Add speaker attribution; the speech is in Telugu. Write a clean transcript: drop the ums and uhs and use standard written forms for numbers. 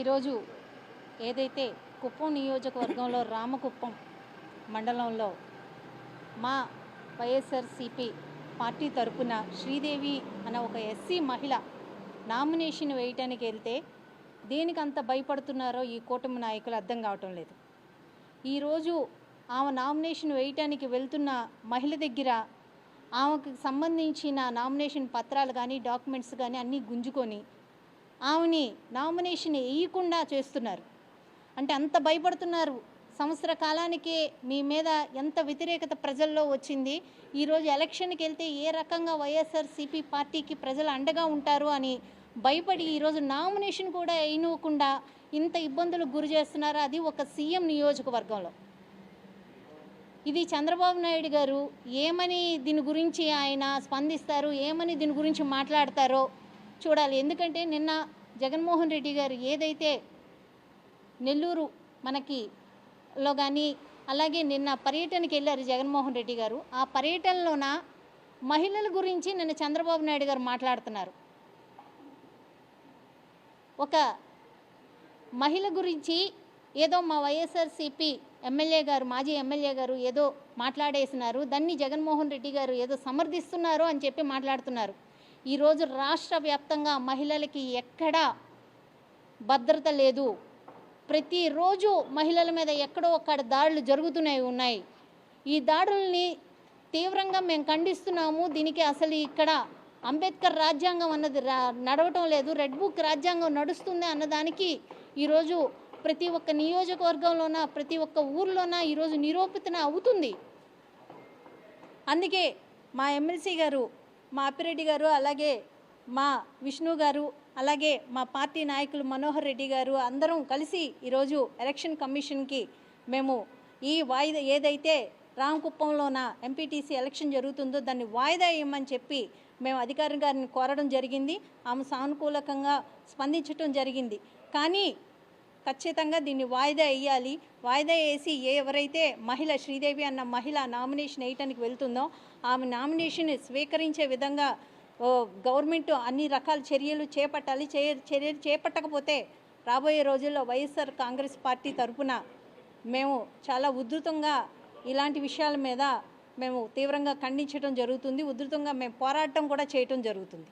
Speaker 1: ఈరోజు ఏదైతే కుప్పం నియోజకవర్గంలో రామకుప్పం మండలంలో మా వైఎస్ఆర్సీపీ పార్టీ తరపున శ్రీదేవి అనే ఒక ఎస్సీ మహిళ నామినేషన్ వేయటానికి వెళ్తే దేనికి అంత భయపడుతున్నారో ఈ కూటమి నాయకులు అర్థం కావటం లేదు. ఈరోజు ఆమె నామినేషన్ వేయటానికి వెళ్తున్న మహిళ దగ్గర ఆమెకు సంబంధించిన నామినేషన్ పత్రాలు కానీ డాక్యుమెంట్స్ కానీ అన్నీ గుంజుకొని ఆమెని నామినేషన్ వేయకుండా చేస్తున్నారు. అంటే అంత భయపడుతున్నారు. సంవత్సర కాలానికే మీ మీద ఎంత వ్యతిరేకత ప్రజల్లో వచ్చింది. ఈరోజు ఎలక్షన్కి వెళ్తే ఏ రకంగా వైఎస్ఆర్సీపీ పార్టీకి ప్రజలు అండగా ఉంటారు అని భయపడి ఈరోజు నామినేషన్ కూడా వేయకుండా ఇంత ఇబ్బందులకు గురి చేస్తున్నారు. అది ఒక సీఎం నియోజకవర్గంలో. ఇది చంద్రబాబు నాయుడు గారు ఏమని దీని గురించి ఆయన స్పందిస్తారు, ఏమని దీని గురించి మాట్లాడతారో చూడాలి. ఎందుకంటే నిన్న జగన్మోహన్ రెడ్డి గారు ఏదైతే నెల్లూరు మనకిలో కానీ అలాగే నిన్న పర్యటనకి వెళ్ళారు జగన్మోహన్ రెడ్డి గారు. ఆ పర్యటనలోన మహిళల గురించి నిన్న చంద్రబాబు నాయుడు గారు మాట్లాడుతున్నారు. ఒక మహిళ గురించి ఏదో మా వైఎస్ఆర్సీపీ ఎమ్మెల్యే గారు మాజీ ఎమ్మెల్యే గారు ఏదో మాట్లాడేసినారు, దాన్ని జగన్మోహన్ రెడ్డి గారు ఏదో సమర్థిస్తున్నారు అని చెప్పి మాట్లాడుతున్నారు. ఈరోజు రాష్ట్ర వ్యాప్తంగా మహిళలకి ఎక్కడా భద్రత లేదు. ప్రతిరోజు మహిళల మీద ఎక్కడో ఒక్కడ దాడులు జరుగుతూనే ఉన్నాయి. ఈ దాడుల్ని తీవ్రంగా మేము ఖండిస్తున్నాము. దీనికి అసలు ఇక్కడ అంబేద్కర్ రాజ్యాంగం అన్నది నడవటం లేదు, రెడ్ బుక్ రాజ్యాంగం నడుస్తుంది అన్నదానికి ఈరోజు ప్రతి ఒక్క నియోజకవర్గంలోన ప్రతి ఒక్క ఊర్లోన ఈరోజు నిరూపితన అవుతుంది. అందుకే మా ఎమ్మెల్సీ గారు మా అప్పిరెడ్డి గారు అలాగే మా విష్ణు గారు అలాగే మా పార్టీ నాయకులు మనోహర్ రెడ్డి గారు అందరం కలిసి ఈరోజు ఎలక్షన్ కమిషన్కి మేము ఈ వాయిదా ఏదైతే రామకుప్పంలోన ఎంపీటీసీ ఎలక్షన్ జరుగుతుందో దాన్ని వాయిదా వేయమని చెప్పి మేము అధికారి గారిని కోరడం జరిగింది. ఆమె సానుకూలకంగా స్పందించడం జరిగింది. కానీ ఖచ్చితంగా దీన్ని వాయిదా వేయాలి. వాయిదా వేసి ఎవరైతే మహిళ శ్రీదేవి అన్న మహిళ నామినేషన్ వేయటానికి వెళ్తుందో ఆమె నామినేషన్ స్వీకరించే విధంగా గవర్నమెంట్ అన్ని రకాల చర్యలు చేపట్టాలి. చర్యలు చేపట్టకపోతే రాబోయే రోజుల్లో వైఎస్ఆర్ కాంగ్రెస్ పార్టీ తరఫున మేము చాలా ఉధృతంగా ఇలాంటి విషయాల మీద మేము తీవ్రంగా ఖండించడం జరుగుతుంది. ఉధృతంగా మేము పోరాటం కూడా చేయటం జరుగుతుంది.